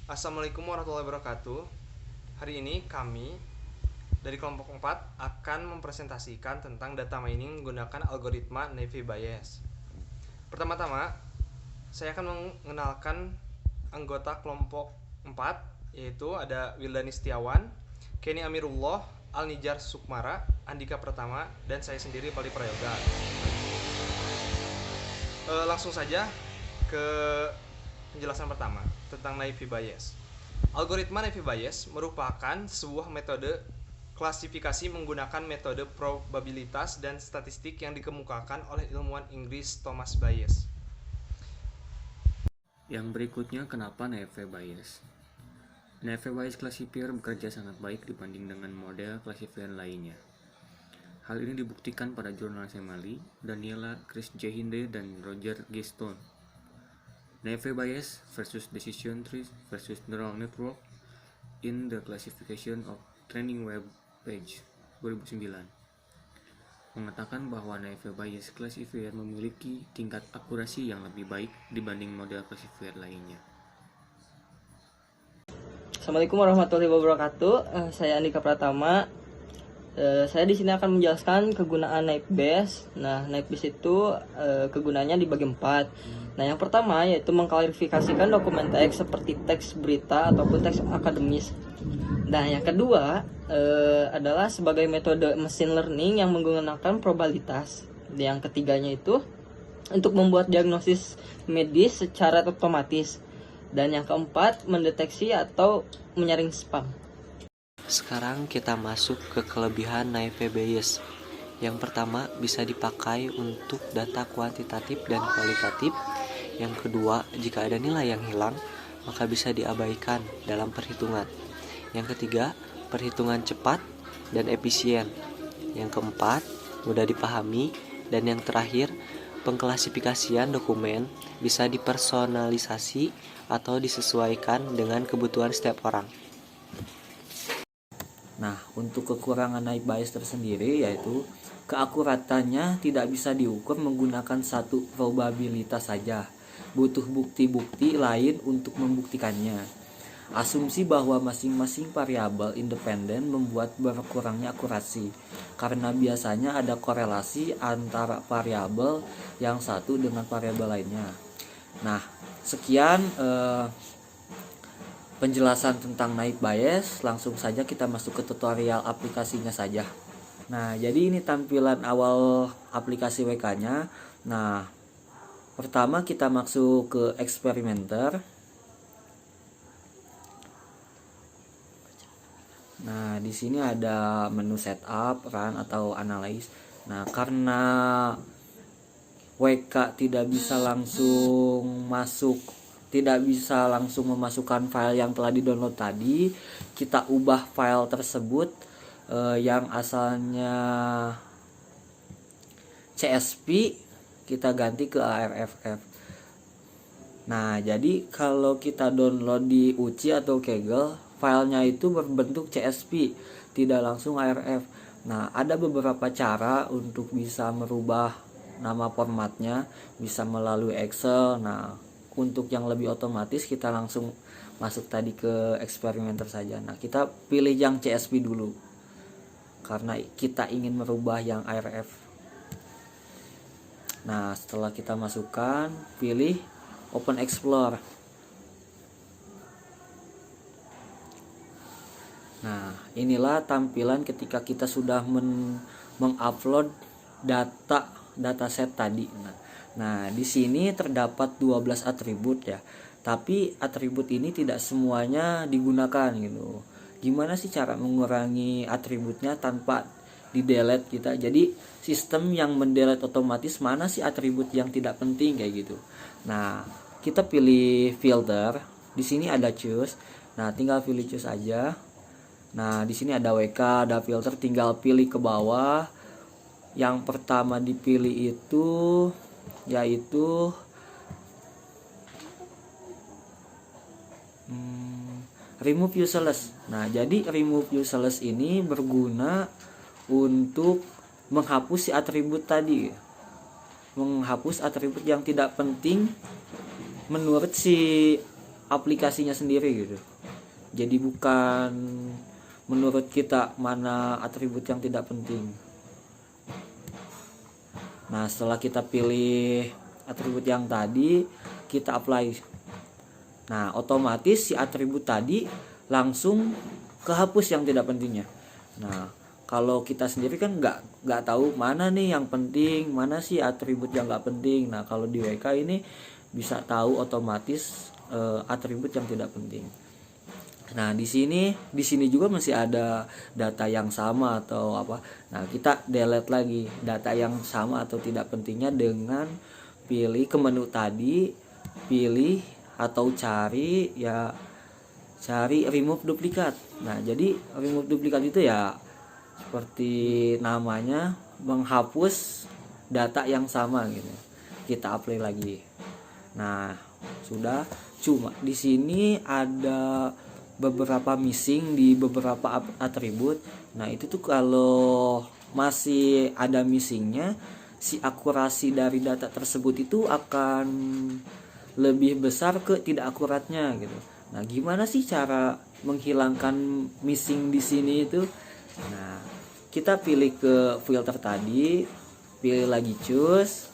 Assalamualaikum warahmatullahi wabarakatuh. Hari ini kami dari kelompok 4 akan mempresentasikan tentang data mining menggunakan algoritma Naive Bayes. Pertama-tama, saya akan mengenalkan anggota kelompok 4, yaitu ada Wildani Setiawan, Kenny Amirullah, Alnijar Sukmara, Andika Pratama, dan saya sendiri Pali Prayoga. Langsung saja ke penjelasan pertama tentang Naive Bayes. Algoritma Naive Bayes merupakan sebuah metode klasifikasi menggunakan metode probabilitas dan statistik yang dikemukakan oleh ilmuwan Inggris Thomas Bayes. Yang berikutnya, kenapa Naive Bayes? Naive Bayes classifier bekerja sangat baik dibanding dengan model classifier lainnya. Hal ini dibuktikan pada jurnal Semali, Daniela, Chris J. Hinde, dan Roger G. Stone. Naive Bayes versus Decision Trees versus Neural Network in the Classification of Training Web Page 2009 mengatakan bahwa Naive Bayes classifier memiliki tingkat akurasi yang lebih baik dibanding model classifier lainnya. Assalamualaikum warahmatullahi wabarakatuh. Saya Andika Pratama. Saya di sini akan menjelaskan kegunaan Naive Bayes. Nah, Naive Bayes itu kegunaannya dibagi 4. Nah, yang pertama yaitu mengklarifikasikan dokumen teks seperti teks berita ataupun teks akademis. Nah, yang kedua adalah sebagai metode machine learning yang menggunakan probabilitas. Yang ketiganya itu untuk membuat diagnosis medis secara otomatis. Dan yang keempat, mendeteksi atau menyaring spam. Sekarang kita masuk ke kelebihan Naive Bayes. Yang pertama, bisa dipakai untuk data kuantitatif dan kualitatif. Yang kedua, jika ada nilai yang hilang, maka bisa diabaikan dalam perhitungan. Yang ketiga, perhitungan cepat dan efisien. Yang keempat, mudah dipahami. Dan yang terakhir, pengklasifikasian dokumen bisa dipersonalisasi atau disesuaikan dengan kebutuhan setiap orang. Nah, untuk kekurangan Naive Bayes tersendiri yaitu keakuratannya tidak bisa diukur menggunakan satu probabilitas saja. Butuh bukti-bukti lain untuk membuktikannya. Asumsi bahwa masing-masing variabel independen membuat berkurangnya akurasi, karena biasanya ada korelasi antara variabel yang satu dengan variabel lainnya. Nah, sekian penjelasan tentang Naive Bayes. Langsung saja kita masuk ke tutorial aplikasinya saja. Nah, jadi ini tampilan awal aplikasi WK-nya. Nah, pertama kita masuk ke Experimenter. Nah, di sini ada menu setup, run atau analyze. Nah, karena WK tidak bisa langsung memasukkan file yang telah di-download tadi, kita ubah file tersebut yang asalnya CSV, kita ganti ke ARFF. Nah, jadi kalau kita download di UCI atau Kaggle, filenya itu berbentuk CSV, tidak langsung ARF. Nah, ada beberapa cara untuk bisa merubah nama formatnya, bisa melalui Excel. Nah, untuk yang lebih otomatis kita langsung masuk tadi ke Experimenter saja. Nah, kita pilih yang CSV dulu karena kita ingin merubah yang ARF. Nah, setelah kita masukkan, pilih Open Explorer. Nah, inilah tampilan ketika kita sudah mengupload dataset tadi. Nah, di sini terdapat 12 atribut ya. Tapi atribut ini tidak semuanya digunakan gitu. Gimana sih cara mengurangi atributnya tanpa di-delete kita? Jadi, sistem yang mendelete otomatis mana sih atribut yang tidak penting kayak gitu. Nah, kita pilih filter. Di sini ada choose. Nah, tinggal pilih choose aja. Nah, di sini ada WK, ada filter, tinggal pilih ke bawah. Yang pertama dipilih itu yaitu remove useless. Nah, jadi remove useless ini berguna untuk menghapus si atribut tadi. Menghapus atribut yang tidak penting menurut si aplikasinya sendiri gitu. Jadi bukan menurut kita mana atribut yang tidak penting. Nah, setelah kita pilih atribut yang tadi, kita apply. Nah, otomatis si atribut tadi langsung kehapus yang tidak pentingnya. Nah, kalau kita sendiri kan nggak tahu mana nih yang penting, mana sih atribut yang nggak penting. Nah, kalau di WK ini bisa tahu otomatis atribut yang tidak penting. Nah, di sini juga masih ada data yang sama atau apa. Nah, kita delete lagi data yang sama atau tidak pentingnya dengan pilih ke menu tadi, pilih atau cari remove duplikat. Nah, jadi remove duplikat itu ya seperti namanya, menghapus data yang sama gitu. Kita apply lagi. Nah, sudah. Cuma di sini ada beberapa missing di beberapa atribut. Nah, itu tuh kalau masih ada missingnya, si akurasi dari data tersebut itu akan lebih besar ke tidak akuratnya gitu. Nah, gimana sih cara menghilangkan missing di sini itu? Nah, kita pilih ke filter tadi, pilih lagi choose,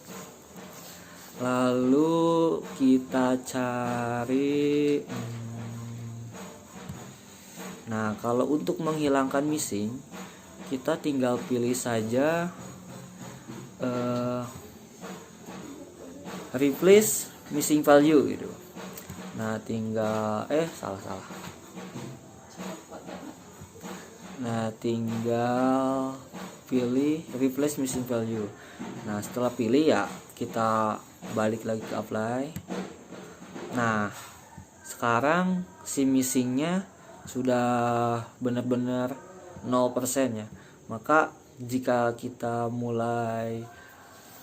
lalu kita cari. Nah, kalau untuk menghilangkan missing, kita tinggal pilih saja replace missing value gitu. Nah, tinggal salah. Nah, tinggal pilih replace missing value. Nah, setelah pilih ya kita balik lagi ke apply. Nah, sekarang si missingnya sudah benar-benar 0% ya. Maka jika kita mulai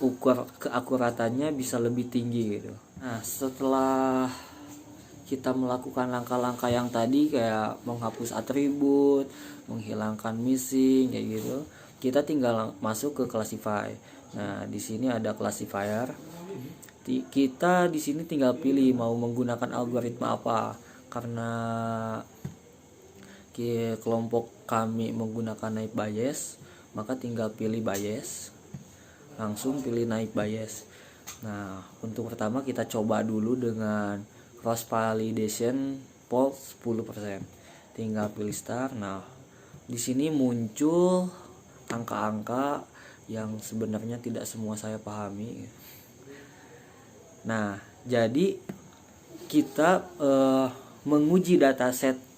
ukur keakuratannya bisa lebih tinggi gitu. Nah, setelah kita melakukan langkah-langkah yang tadi kayak menghapus atribut, menghilangkan missing kayak gitu, kita tinggal masuk ke classify. Nah, di sini ada classifier. Kita di sini tinggal pilih mau menggunakan algoritma apa. Karena kelompok kami menggunakan naive Bayes, maka tinggal pilih Bayes, langsung pilih naive Bayes. Nah, untuk pertama kita coba dulu dengan cross validation false 10%. Tinggal pilih start. Nah, di sini muncul angka-angka yang sebenarnya tidak semua saya pahami. Nah, jadi kita menguji dataset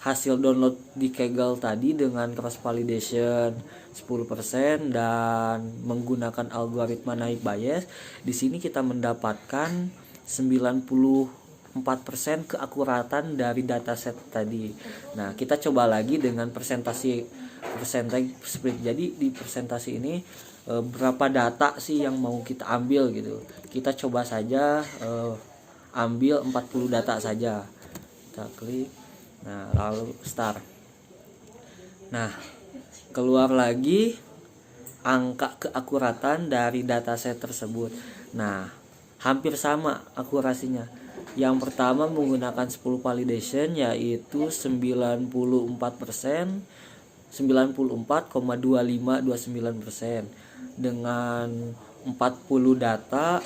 hasil download di Kaggle tadi dengan cross validation 10% dan menggunakan algoritma naive Bayes. Di sini kita mendapatkan 94% keakuratan dari dataset tadi. Nah, kita coba lagi dengan persentage split. Jadi di presentasi ini berapa data sih yang mau kita ambil gitu. Kita coba saja ambil 40 data saja. Kita klik. Nah, lalu start. Nah, keluar lagi angka keakuratan dari dataset tersebut. Nah, hampir sama akurasinya. Yang pertama menggunakan 10 validation yaitu 94%, 94,2529%. Dengan 40 data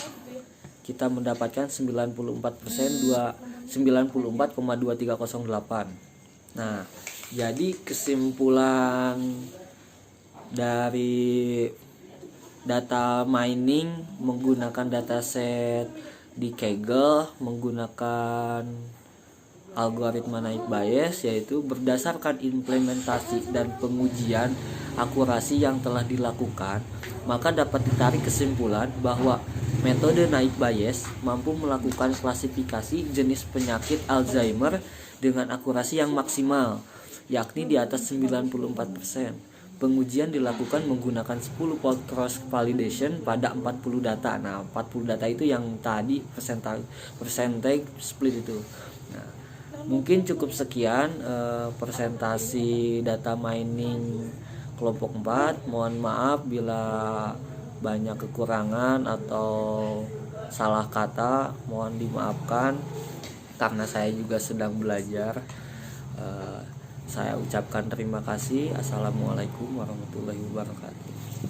kita mendapatkan 94,2308. Nah, jadi kesimpulan dari data mining menggunakan dataset di Kaggle menggunakan algoritma naive Bayes yaitu berdasarkan implementasi dan pengujian akurasi yang telah dilakukan, maka dapat ditarik kesimpulan bahwa metode naive Bayes mampu melakukan klasifikasi jenis penyakit Alzheimer dengan akurasi yang maksimal, yakni di atas 94%. Pengujian dilakukan menggunakan 10 cross validation pada 40 data. Nah, 40 data itu yang tadi percentage split itu. Nah, mungkin cukup sekian presentasi data mining kelompok 4. Mohon maaf bila banyak kekurangan atau salah kata, mohon dimaafkan. karena saya juga sedang belajar. Saya ucapkan terima kasih. Assalamualaikum warahmatullahi wabarakatuh.